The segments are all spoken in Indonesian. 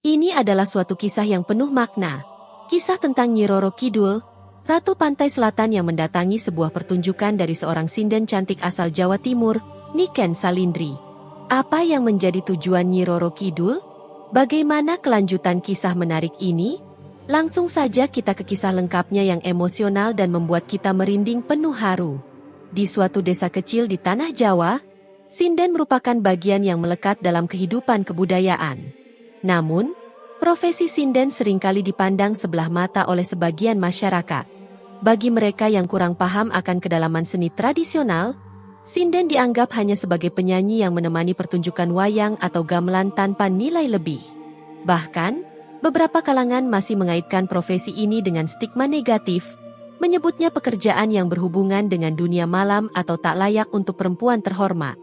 Ini adalah suatu kisah yang penuh makna. Kisah tentang Nyi Roro Kidul, Ratu Pantai Selatan yang mendatangi sebuah pertunjukan dari seorang sinden cantik asal Jawa Timur, Niken Salindri. Apa yang menjadi tujuan Nyi Roro Kidul? Bagaimana kelanjutan kisah menarik ini? Langsung saja kita ke kisah lengkapnya yang emosional dan membuat kita merinding penuh haru. Di suatu desa kecil di tanah Jawa, sinden merupakan bagian yang melekat dalam kehidupan kebudayaan. Namun, profesi sinden seringkali dipandang sebelah mata oleh sebagian masyarakat. Bagi mereka yang kurang paham akan kedalaman seni tradisional, sinden dianggap hanya sebagai penyanyi yang menemani pertunjukan wayang atau gamelan tanpa nilai lebih. Bahkan, beberapa kalangan masih mengaitkan profesi ini dengan stigma negatif, menyebutnya pekerjaan yang berhubungan dengan dunia malam atau tak layak untuk perempuan terhormat.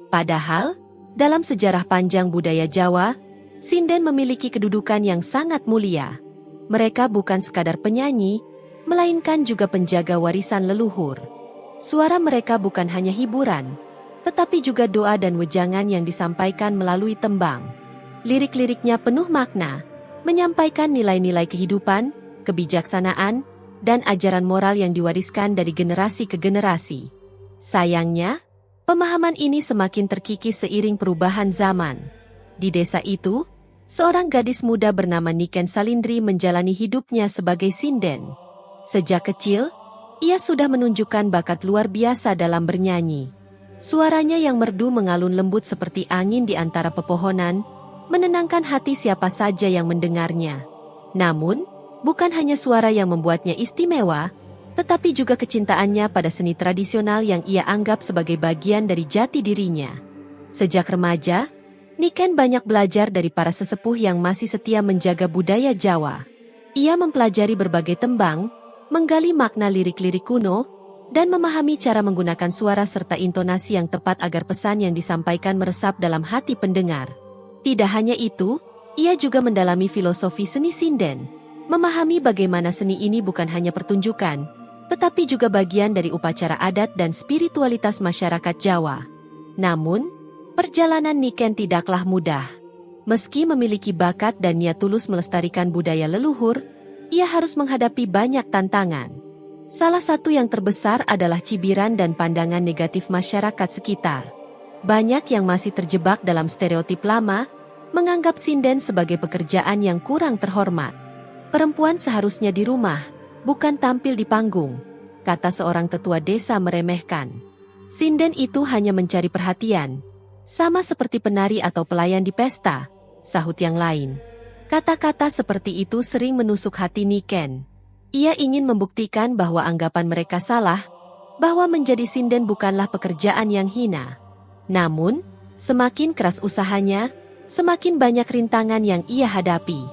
Padahal, dalam sejarah panjang budaya Jawa, sinden memiliki kedudukan yang sangat mulia. Mereka bukan sekadar penyanyi, melainkan juga penjaga warisan leluhur. Suara mereka bukan hanya hiburan, tetapi juga doa dan wejangan yang disampaikan melalui tembang. Lirik-liriknya penuh makna, menyampaikan nilai-nilai kehidupan, kebijaksanaan, dan ajaran moral yang diwariskan dari generasi ke generasi. Sayangnya, pemahaman ini semakin terkikis seiring perubahan zaman. Di desa itu, seorang gadis muda bernama Niken Salindri menjalani hidupnya sebagai sinden. Sejak kecil, ia sudah menunjukkan bakat luar biasa dalam bernyanyi. Suaranya yang merdu mengalun lembut seperti angin di antara pepohonan, menenangkan hati siapa saja yang mendengarnya. Namun, bukan hanya suara yang membuatnya istimewa, tetapi juga kecintaannya pada seni tradisional yang ia anggap sebagai bagian dari jati dirinya. Sejak remaja, Niken banyak belajar dari para sesepuh yang masih setia menjaga budaya Jawa. Ia mempelajari berbagai tembang, menggali makna lirik-lirik kuno, dan memahami cara menggunakan suara serta intonasi yang tepat agar pesan yang disampaikan meresap dalam hati pendengar. Tidak hanya itu, ia juga mendalami filosofi seni sinden, memahami bagaimana seni ini bukan hanya pertunjukan, tetapi juga bagian dari upacara adat dan spiritualitas masyarakat Jawa. Namun, perjalanan Niken tidaklah mudah. Meski memiliki bakat dan niat tulus melestarikan budaya leluhur, ia harus menghadapi banyak tantangan. Salah satu yang terbesar adalah cibiran dan pandangan negatif masyarakat sekitar. Banyak yang masih terjebak dalam stereotip lama, menganggap sinden sebagai pekerjaan yang kurang terhormat. Perempuan seharusnya di rumah, bukan tampil di panggung, kata seorang tetua desa meremehkan. Sinden itu hanya mencari perhatian, sama seperti penari atau pelayan di pesta, sahut yang lain. Kata-kata seperti itu sering menusuk hati Niken. Ia ingin membuktikan bahwa anggapan mereka salah, bahwa menjadi sinden bukanlah pekerjaan yang hina. Namun, semakin keras usahanya, semakin banyak rintangan yang ia hadapi.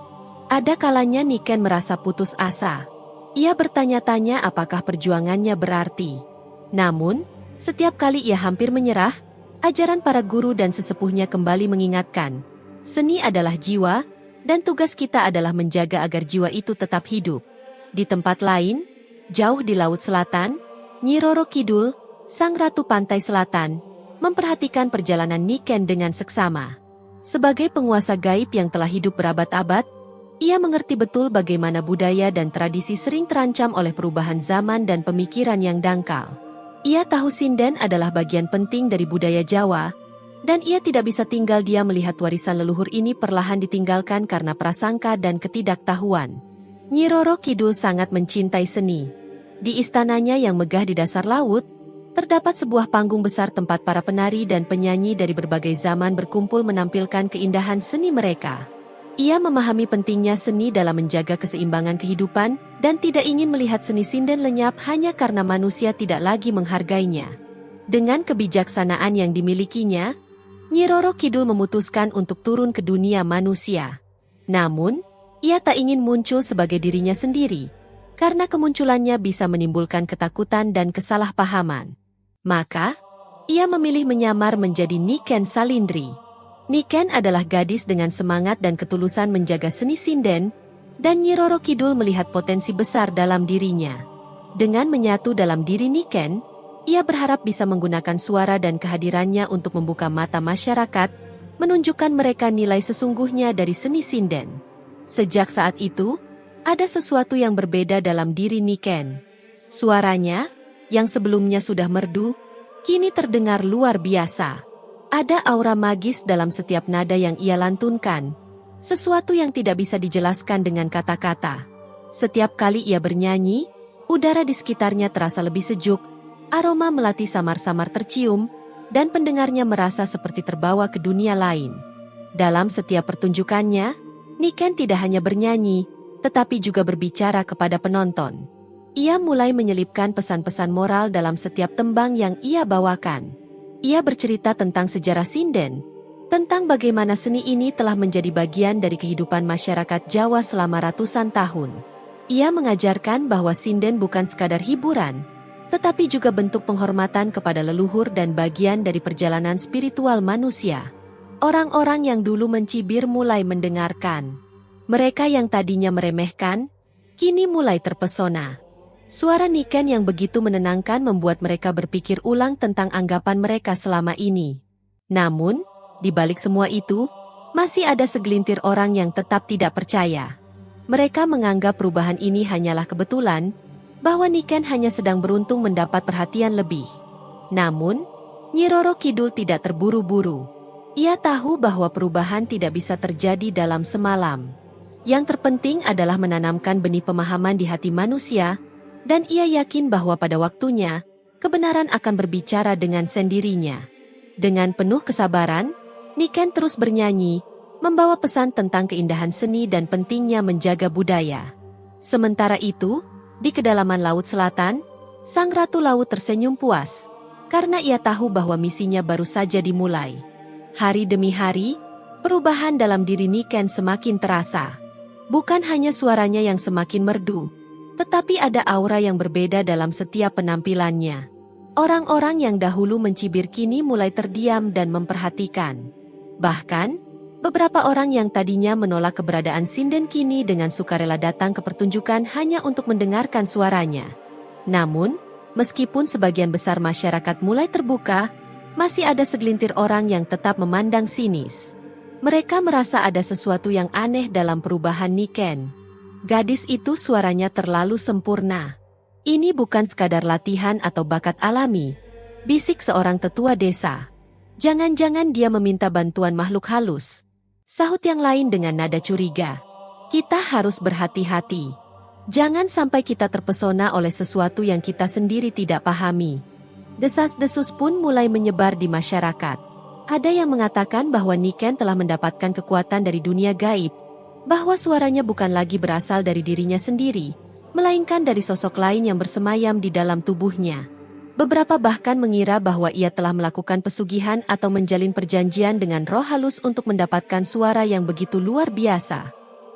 Ada kalanya Niken merasa putus asa. Ia bertanya-tanya apakah perjuangannya berarti. Namun, setiap kali ia hampir menyerah, ajaran para guru dan sesepuhnya kembali mengingatkan, seni adalah jiwa, dan tugas kita adalah menjaga agar jiwa itu tetap hidup. Di tempat lain, jauh di Laut Selatan, Nyi Roro Kidul, sang Ratu Pantai Selatan, memperhatikan perjalanan Niken dengan seksama. Sebagai penguasa gaib yang telah hidup berabad-abad, ia mengerti betul bagaimana budaya dan tradisi sering terancam oleh perubahan zaman dan pemikiran yang dangkal. Ia tahu sinden adalah bagian penting dari budaya Jawa, dan ia tidak bisa tinggal diam melihat warisan leluhur ini perlahan ditinggalkan karena prasangka dan ketidaktahuan. Nyi Roro Kidul sangat mencintai seni. Di istananya yang megah di dasar laut, terdapat sebuah panggung besar tempat para penari dan penyanyi dari berbagai zaman berkumpul menampilkan keindahan seni mereka. Ia memahami pentingnya seni dalam menjaga keseimbangan kehidupan dan tidak ingin melihat seni sinden lenyap hanya karena manusia tidak lagi menghargainya. Dengan kebijaksanaan yang dimilikinya, Nyi Roro Kidul memutuskan untuk turun ke dunia manusia. Namun, ia tak ingin muncul sebagai dirinya sendiri, karena kemunculannya bisa menimbulkan ketakutan dan kesalahpahaman. Maka, ia memilih menyamar menjadi Niken Salindri. Niken adalah gadis dengan semangat dan ketulusan menjaga seni sinden, dan Nyi Roro Kidul melihat potensi besar dalam dirinya. Dengan menyatu dalam diri Niken, ia berharap bisa menggunakan suara dan kehadirannya untuk membuka mata masyarakat, menunjukkan mereka nilai sesungguhnya dari seni sinden. Sejak saat itu, ada sesuatu yang berbeda dalam diri Niken. Suaranya, yang sebelumnya sudah merdu, kini terdengar luar biasa. Ada aura magis dalam setiap nada yang ia lantunkan, sesuatu yang tidak bisa dijelaskan dengan kata-kata. Setiap kali ia bernyanyi, udara di sekitarnya terasa lebih sejuk, aroma melati samar-samar tercium, dan pendengarnya merasa seperti terbawa ke dunia lain. Dalam setiap pertunjukannya, Niken tidak hanya bernyanyi, tetapi juga berbicara kepada penonton. Ia mulai menyelipkan pesan-pesan moral dalam setiap tembang yang ia bawakan. Ia bercerita tentang sejarah sinden, tentang bagaimana seni ini telah menjadi bagian dari kehidupan masyarakat Jawa selama ratusan tahun. Ia mengajarkan bahwa sinden bukan sekadar hiburan, tetapi juga bentuk penghormatan kepada leluhur dan bagian dari perjalanan spiritual manusia. Orang-orang yang dulu mencibir mulai mendengarkan. Mereka yang tadinya meremehkan, kini mulai terpesona. Suara Niken yang begitu menenangkan membuat mereka berpikir ulang tentang anggapan mereka selama ini. Namun, di balik semua itu, masih ada segelintir orang yang tetap tidak percaya. Mereka menganggap perubahan ini hanyalah kebetulan, bahwa Niken hanya sedang beruntung mendapat perhatian lebih. Namun, Nyi Roro Kidul tidak terburu-buru. Ia tahu bahwa perubahan tidak bisa terjadi dalam semalam. Yang terpenting adalah menanamkan benih pemahaman di hati manusia, dan ia yakin bahwa pada waktunya, kebenaran akan berbicara dengan sendirinya. Dengan penuh kesabaran, Niken terus bernyanyi, membawa pesan tentang keindahan seni dan pentingnya menjaga budaya. Sementara itu, di kedalaman Laut Selatan, Sang Ratu Laut tersenyum puas, karena ia tahu bahwa misinya baru saja dimulai. Hari demi hari, perubahan dalam diri Niken semakin terasa. Bukan hanya suaranya yang semakin merdu, tetapi ada aura yang berbeda dalam setiap penampilannya. Orang-orang yang dahulu mencibir kini mulai terdiam dan memperhatikan. Bahkan, beberapa orang yang tadinya menolak keberadaan sinden kini dengan sukarela datang ke pertunjukan hanya untuk mendengarkan suaranya. Namun, meskipun sebagian besar masyarakat mulai terbuka, masih ada segelintir orang yang tetap memandang sinis. Mereka merasa ada sesuatu yang aneh dalam perubahan Niken. Gadis itu suaranya terlalu sempurna. Ini bukan sekadar latihan atau bakat alami, bisik seorang tetua desa. Jangan-jangan dia meminta bantuan makhluk halus. Sahut yang lain dengan nada curiga. Kita harus berhati-hati. Jangan sampai kita terpesona oleh sesuatu yang kita sendiri tidak pahami. Desas-desus pun mulai menyebar di masyarakat. Ada yang mengatakan bahwa Niken telah mendapatkan kekuatan dari dunia gaib, bahwa suaranya bukan lagi berasal dari dirinya sendiri, melainkan dari sosok lain yang bersemayam di dalam tubuhnya. Beberapa bahkan mengira bahwa ia telah melakukan pesugihan atau menjalin perjanjian dengan roh halus untuk mendapatkan suara yang begitu luar biasa.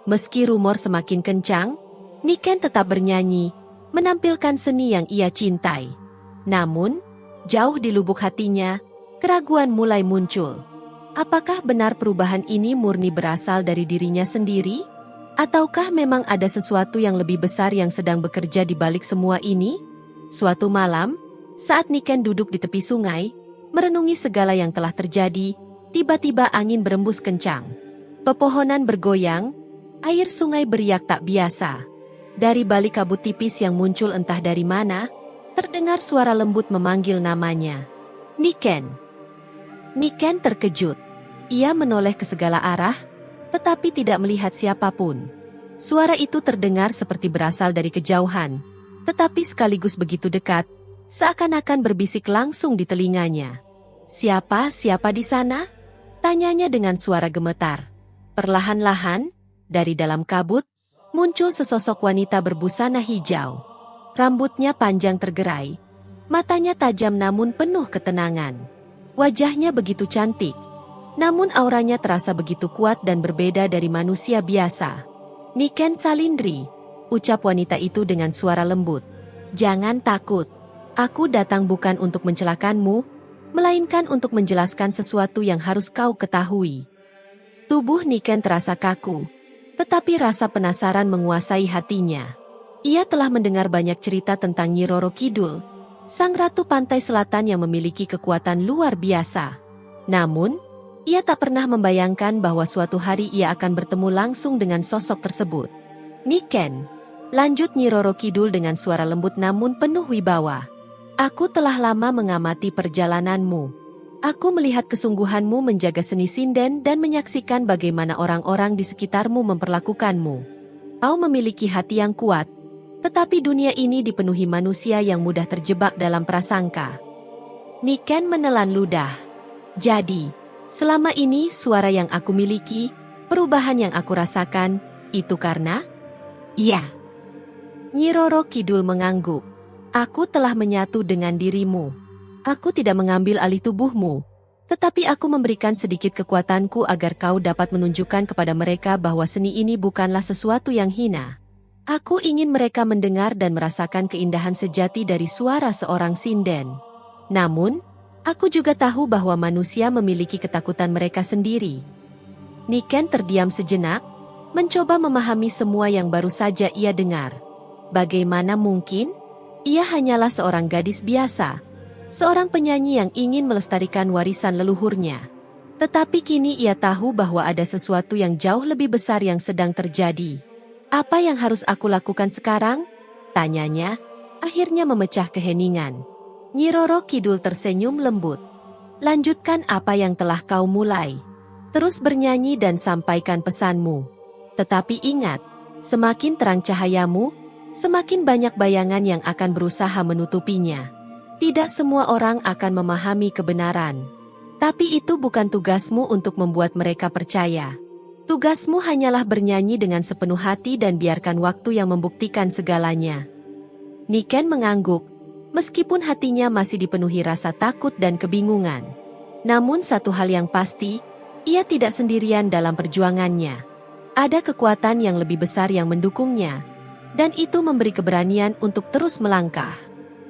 Meski rumor semakin kencang, Niken tetap bernyanyi, menampilkan seni yang ia cintai. Namun, jauh di lubuk hatinya, keraguan mulai muncul. Apakah benar perubahan ini murni berasal dari dirinya sendiri? Ataukah memang ada sesuatu yang lebih besar yang sedang bekerja di balik semua ini? Suatu malam, saat Niken duduk di tepi sungai, merenungi segala yang telah terjadi, tiba-tiba angin berembus kencang. Pepohonan bergoyang, air sungai beriak tak biasa. Dari balik kabut tipis yang muncul entah dari mana, terdengar suara lembut memanggil namanya. Niken. Niken terkejut. Ia menoleh ke segala arah, tetapi tidak melihat siapapun. Suara itu terdengar seperti berasal dari kejauhan, tetapi sekaligus begitu dekat, seakan-akan berbisik langsung di telinganya. Siapa di sana? Tanyanya dengan suara gemetar. Perlahan-lahan, dari dalam kabut, muncul sesosok wanita berbusana hijau. Rambutnya panjang tergerai, matanya tajam namun penuh ketenangan. Wajahnya begitu cantik, namun auranya terasa begitu kuat dan berbeda dari manusia biasa. Niken Salindri, ucap wanita itu dengan suara lembut. Jangan takut, aku datang bukan untuk mencelakanmu, melainkan untuk menjelaskan sesuatu yang harus kau ketahui. Tubuh Niken terasa kaku, tetapi rasa penasaran menguasai hatinya. Ia telah mendengar banyak cerita tentang Nyi Roro Kidul, sang ratu pantai selatan yang memiliki kekuatan luar biasa. Namun, Ia tak pernah membayangkan bahwa suatu hari ia akan bertemu langsung dengan sosok tersebut. "Niken," lanjut Nyi Roro Kidul dengan suara lembut namun penuh wibawa. "Aku telah lama mengamati perjalananmu. Aku melihat kesungguhanmu menjaga seni sinden dan menyaksikan bagaimana orang-orang di sekitarmu memperlakukanmu. Kau memiliki hati yang kuat, tetapi dunia ini dipenuhi manusia yang mudah terjebak dalam prasangka." Niken menelan ludah. "Jadi, selama ini suara yang aku miliki, perubahan yang aku rasakan, itu karena?" "Iya." Nyi Roro Kidul mengangguk. "Aku telah menyatu dengan dirimu. Aku tidak mengambil alih tubuhmu, tetapi aku memberikan sedikit kekuatanku agar kau dapat menunjukkan kepada mereka bahwa seni ini bukanlah sesuatu yang hina. Aku ingin mereka mendengar dan merasakan keindahan sejati dari suara seorang sinden. Namun, aku juga tahu bahwa manusia memiliki ketakutan mereka sendiri." Niken terdiam sejenak, mencoba memahami semua yang baru saja ia dengar. Bagaimana mungkin? Ia hanyalah seorang gadis biasa, seorang penyanyi yang ingin melestarikan warisan leluhurnya. Tetapi kini ia tahu bahwa ada sesuatu yang jauh lebih besar yang sedang terjadi. "Apa yang harus aku lakukan sekarang?" tanyanya, akhirnya memecah keheningan. Nyi Roro Kidul tersenyum lembut. "Lanjutkan apa yang telah kau mulai. Terus bernyanyi dan sampaikan pesanmu. Tetapi ingat, semakin terang cahayamu, semakin banyak bayangan yang akan berusaha menutupinya. Tidak semua orang akan memahami kebenaran. Tapi itu bukan tugasmu untuk membuat mereka percaya. Tugasmu hanyalah bernyanyi dengan sepenuh hati dan biarkan waktu yang membuktikan segalanya." Niken mengangguk, meskipun hatinya masih dipenuhi rasa takut dan kebingungan. Namun satu hal yang pasti, ia tidak sendirian dalam perjuangannya. Ada kekuatan yang lebih besar yang mendukungnya, dan itu memberi keberanian untuk terus melangkah.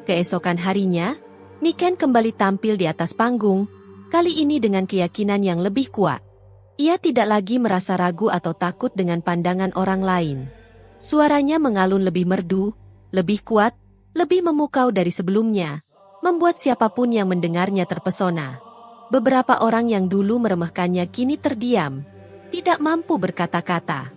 Keesokan harinya, Niken kembali tampil di atas panggung, kali ini dengan keyakinan yang lebih kuat. Ia tidak lagi merasa ragu atau takut dengan pandangan orang lain. Suaranya mengalun lebih merdu, lebih kuat, lebih memukau dari sebelumnya, membuat siapapun yang mendengarnya terpesona. Beberapa orang yang dulu meremehkannya kini terdiam, tidak mampu berkata-kata.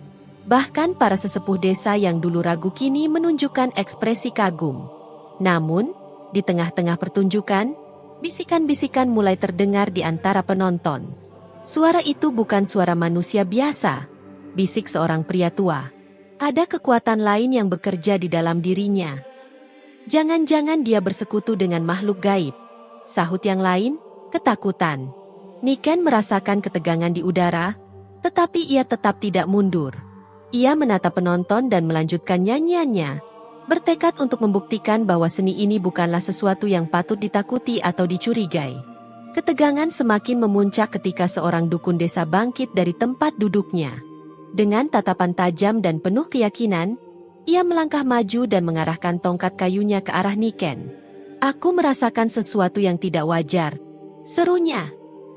Bahkan para sesepuh desa yang dulu ragu kini menunjukkan ekspresi kagum. Namun, di tengah-tengah pertunjukan, bisikan-bisikan mulai terdengar di antara penonton. Suara itu bukan suara manusia biasa, bisik seorang pria tua. Ada kekuatan lain yang bekerja di dalam dirinya. "Jangan-jangan dia bersekutu dengan makhluk gaib," sahut yang lain, ketakutan. Niken merasakan ketegangan di udara, tetapi ia tetap tidak mundur. Ia menatap penonton dan melanjutkan nyanyiannya, bertekad untuk membuktikan bahwa seni ini bukanlah sesuatu yang patut ditakuti atau dicurigai. Ketegangan semakin memuncak ketika seorang dukun desa bangkit dari tempat duduknya. Dengan tatapan tajam dan penuh keyakinan, ia melangkah maju dan mengarahkan tongkat kayunya ke arah Niken. "Aku merasakan sesuatu yang tidak wajar," serunya.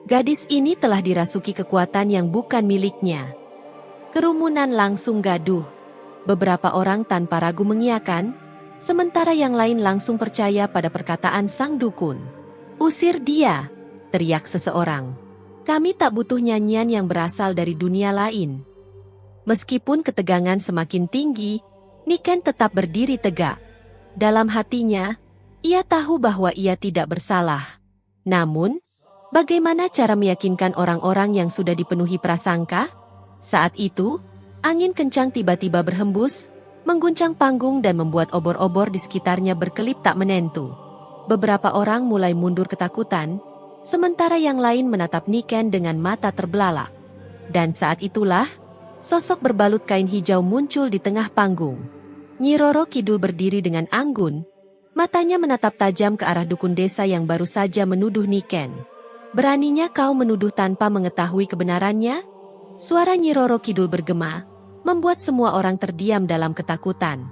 Gadis ini telah dirasuki kekuatan yang bukan miliknya. Kerumunan langsung gaduh. Beberapa orang tanpa ragu mengiyakan, sementara yang lain langsung percaya pada perkataan sang dukun. "Usir dia!" teriak seseorang. "Kami tak butuh nyanyian yang berasal dari dunia lain." Meskipun ketegangan semakin tinggi, Niken tetap berdiri tegak. Dalam hatinya, ia tahu bahwa ia tidak bersalah. Namun, bagaimana cara meyakinkan orang-orang yang sudah dipenuhi prasangka? Saat itu, angin kencang tiba-tiba berhembus, mengguncang panggung dan membuat obor-obor di sekitarnya berkelip tak menentu. Beberapa orang mulai mundur ketakutan, sementara yang lain menatap Niken dengan mata terbelalak. Dan saat itulah, sosok berbalut kain hijau muncul di tengah panggung. Nyi Roro Kidul berdiri dengan anggun, matanya menatap tajam ke arah dukun desa yang baru saja menuduh Niken. "Beraninya kau menuduh tanpa mengetahui kebenarannya?" Suara Nyi Roro Kidul bergema, membuat semua orang terdiam dalam ketakutan.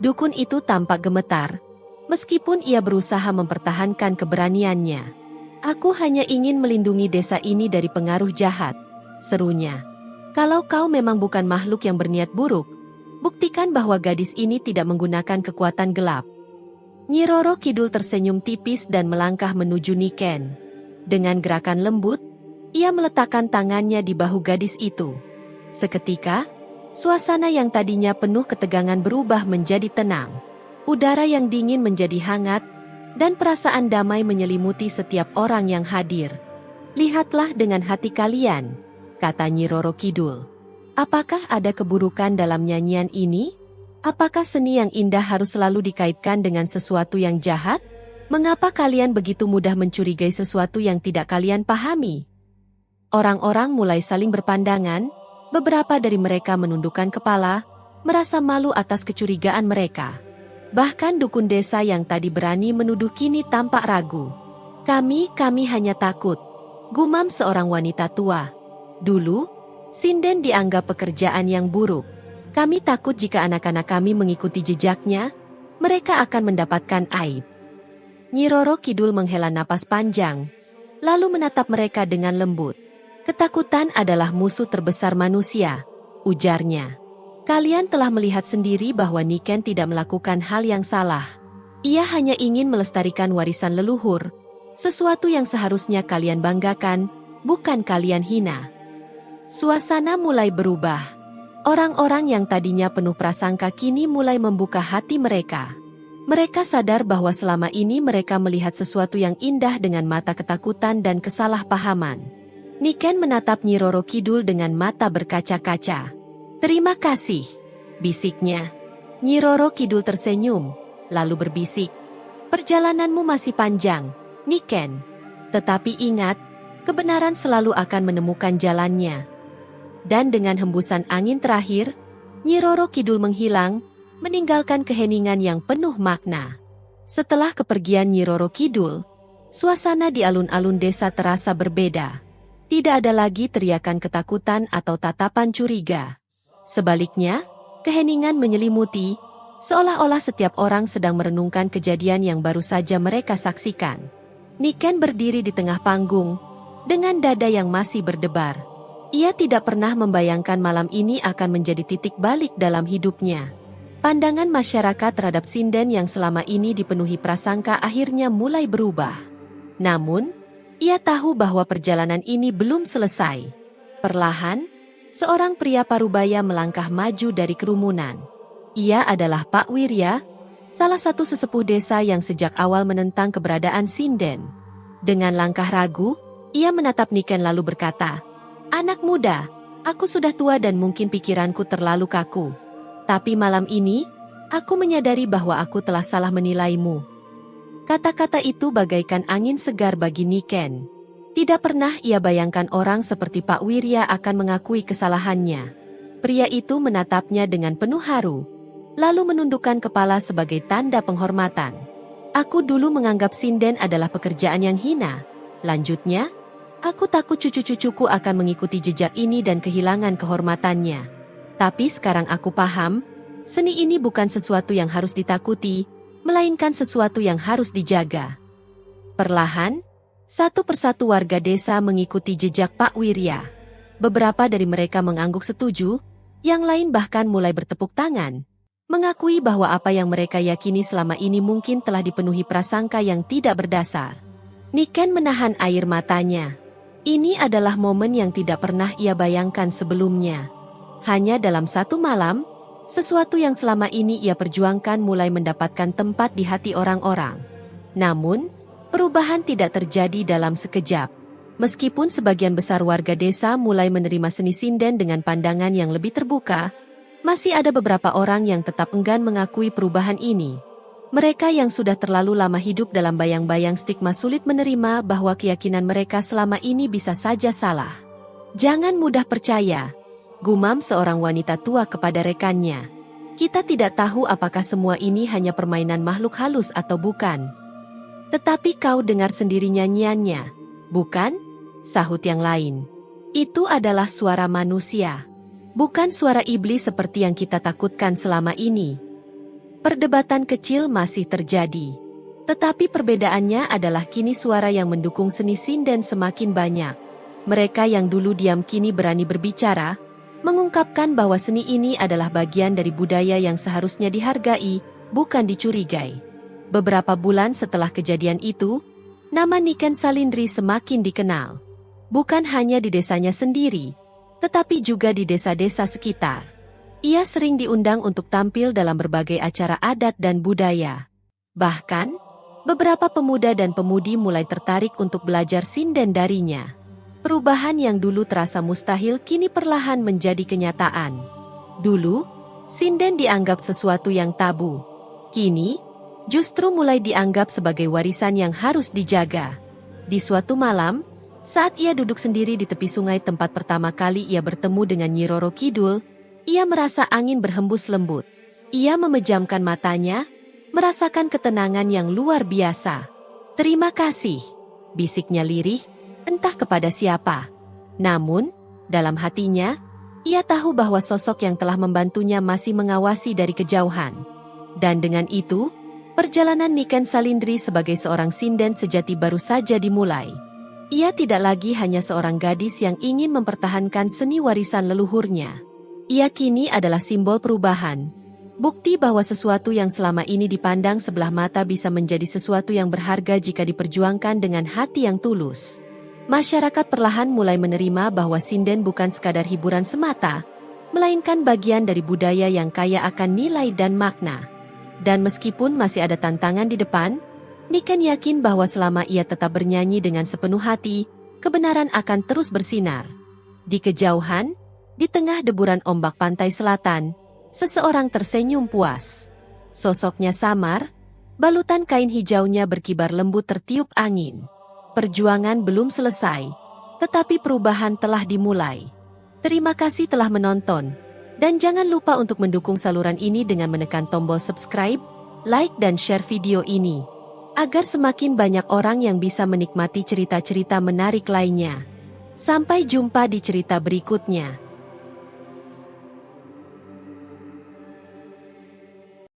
Dukun itu tampak gemetar, meskipun ia berusaha mempertahankan keberaniannya. "Aku hanya ingin melindungi desa ini dari pengaruh jahat," serunya. "Kalau kau memang bukan makhluk yang berniat buruk, buktikan bahwa gadis ini tidak menggunakan kekuatan gelap." Nyi Roro Kidul tersenyum tipis dan melangkah menuju Niken. Dengan gerakan lembut, Ia meletakkan tangannya di bahu gadis itu. Seketika, suasana yang tadinya penuh ketegangan berubah menjadi tenang. Udara yang dingin menjadi hangat, dan perasaan damai menyelimuti setiap orang yang hadir. "Lihatlah dengan hati kalian," kata Nyi Roro Kidul. "Apakah ada keburukan dalam nyanyian ini? Apakah seni yang indah harus selalu dikaitkan dengan sesuatu yang jahat? Mengapa kalian begitu mudah mencurigai sesuatu yang tidak kalian pahami?" Orang-orang mulai saling berpandangan, beberapa dari mereka menundukkan kepala, merasa malu atas kecurigaan mereka. Bahkan dukun desa yang tadi berani menuduh kini tampak ragu. Kami hanya takut," gumam seorang wanita tua. "Dulu, sinden dianggap pekerjaan yang buruk. Kami takut jika anak-anak kami mengikuti jejaknya, mereka akan mendapatkan aib." Nyi Roro Kidul menghela napas panjang, lalu menatap mereka dengan lembut. "Ketakutan adalah musuh terbesar manusia," ujarnya. "Kalian telah melihat sendiri bahwa Niken tidak melakukan hal yang salah. Ia hanya ingin melestarikan warisan leluhur, sesuatu yang seharusnya kalian banggakan, bukan kalian hina." Suasana mulai berubah. Orang-orang yang tadinya penuh prasangka kini mulai membuka hati mereka. Mereka sadar bahwa selama ini mereka melihat sesuatu yang indah dengan mata ketakutan dan kesalahpahaman. Niken menatap Nyi Roro Kidul dengan mata berkaca-kaca. "Terima kasih," bisiknya. Nyi Roro Kidul tersenyum, lalu berbisik, "Perjalananmu masih panjang, Niken. Tetapi ingat, kebenaran selalu akan menemukan jalannya." Dan dengan hembusan angin terakhir, Nyi Roro Kidul menghilang, meninggalkan keheningan yang penuh makna. Setelah kepergian Nyi Roro Kidul, suasana di alun-alun desa terasa berbeda. Tidak ada lagi teriakan ketakutan atau tatapan curiga. Sebaliknya, keheningan menyelimuti, seolah-olah setiap orang sedang merenungkan kejadian yang baru saja mereka saksikan. Niken berdiri di tengah panggung, dengan dada yang masih berdebar. Ia tidak pernah membayangkan malam ini akan menjadi titik balik dalam hidupnya. Pandangan masyarakat terhadap sinden yang selama ini dipenuhi prasangka akhirnya mulai berubah. Namun, ia tahu bahwa perjalanan ini belum selesai. Perlahan, seorang pria parubaya melangkah maju dari kerumunan. Ia adalah Pak Wirya, salah satu sesepuh desa yang sejak awal menentang keberadaan sinden. Dengan langkah ragu, ia menatap Niken lalu berkata, "Anak muda, aku sudah tua dan mungkin pikiranku terlalu kaku. Tapi malam ini, aku menyadari bahwa aku telah salah menilaimu." Kata-kata itu bagaikan angin segar bagi Niken. Tidak pernah ia bayangkan orang seperti Pak Wirya akan mengakui kesalahannya. Pria itu menatapnya dengan penuh haru, lalu menundukkan kepala sebagai tanda penghormatan. "Aku dulu menganggap sinden adalah pekerjaan yang hina. Lanjutnya, aku takut cucu-cucuku akan mengikuti jejak ini dan kehilangan kehormatannya. Tapi sekarang aku paham, seni ini bukan sesuatu yang harus ditakuti, melainkan sesuatu yang harus dijaga." Perlahan, satu persatu warga desa mengikuti jejak Pak Wirya. Beberapa dari mereka mengangguk setuju, yang lain bahkan mulai bertepuk tangan, mengakui bahwa apa yang mereka yakini selama ini mungkin telah dipenuhi prasangka yang tidak berdasar. Niken menahan air matanya. Ini adalah momen yang tidak pernah ia bayangkan sebelumnya. Hanya dalam satu malam, sesuatu yang selama ini ia perjuangkan mulai mendapatkan tempat di hati orang-orang. Namun, perubahan tidak terjadi dalam sekejap. Meskipun sebagian besar warga desa mulai menerima seni sinden dengan pandangan yang lebih terbuka, masih ada beberapa orang yang tetap enggan mengakui perubahan ini. Mereka yang sudah terlalu lama hidup dalam bayang-bayang stigma sulit menerima bahwa keyakinan mereka selama ini bisa saja salah. "Jangan mudah percaya," gumam seorang wanita tua kepada rekannya. "Kita tidak tahu apakah semua ini hanya permainan makhluk halus atau bukan." "Tetapi kau dengar sendiri nyanyiannya, bukan?" sahut yang lain. "Itu adalah suara manusia, bukan suara iblis seperti yang kita takutkan selama ini." Perdebatan kecil masih terjadi. Tetapi perbedaannya adalah kini suara yang mendukung seni sinden semakin banyak. Mereka yang dulu diam kini berani berbicara, mengungkapkan bahwa seni ini adalah bagian dari budaya yang seharusnya dihargai, bukan dicurigai. Beberapa bulan setelah kejadian itu, nama Niken Salindri semakin dikenal. Bukan hanya di desanya sendiri, tetapi juga di desa-desa sekitar. Ia sering diundang untuk tampil dalam berbagai acara adat dan budaya. Bahkan, beberapa pemuda dan pemudi mulai tertarik untuk belajar sinden darinya. Perubahan yang dulu terasa mustahil kini perlahan menjadi kenyataan. Dulu, sinden dianggap sesuatu yang tabu. Kini, justru mulai dianggap sebagai warisan yang harus dijaga. Di suatu malam, saat ia duduk sendiri di tepi sungai tempat pertama kali ia bertemu dengan Nyi Roro Kidul, ia merasa angin berhembus lembut. Ia memejamkan matanya, merasakan ketenangan yang luar biasa. "Terima kasih," bisiknya lirih, entah kepada siapa. Namun, dalam hatinya, ia tahu bahwa sosok yang telah membantunya masih mengawasi dari kejauhan. Dan dengan itu, perjalanan Niken Salindri sebagai seorang sinden sejati baru saja dimulai. Ia tidak lagi hanya seorang gadis yang ingin mempertahankan seni warisan leluhurnya. Ia kini adalah simbol perubahan. Bukti bahwa sesuatu yang selama ini dipandang sebelah mata bisa menjadi sesuatu yang berharga jika diperjuangkan dengan hati yang tulus. Masyarakat perlahan mulai menerima bahwa sinden bukan sekadar hiburan semata, melainkan bagian dari budaya yang kaya akan nilai dan makna. Dan meskipun masih ada tantangan di depan, Niken yakin bahwa selama ia tetap bernyanyi dengan sepenuh hati, kebenaran akan terus bersinar. Di kejauhan, di tengah deburan ombak pantai selatan, seseorang tersenyum puas. Sosoknya samar, balutan kain hijaunya berkibar lembut tertiup angin. Perjuangan belum selesai, tetapi perubahan telah dimulai. Terima kasih telah menonton, dan jangan lupa untuk mendukung saluran ini dengan menekan tombol subscribe, like dan share video ini, agar semakin banyak orang yang bisa menikmati cerita-cerita menarik lainnya. Sampai jumpa di cerita berikutnya.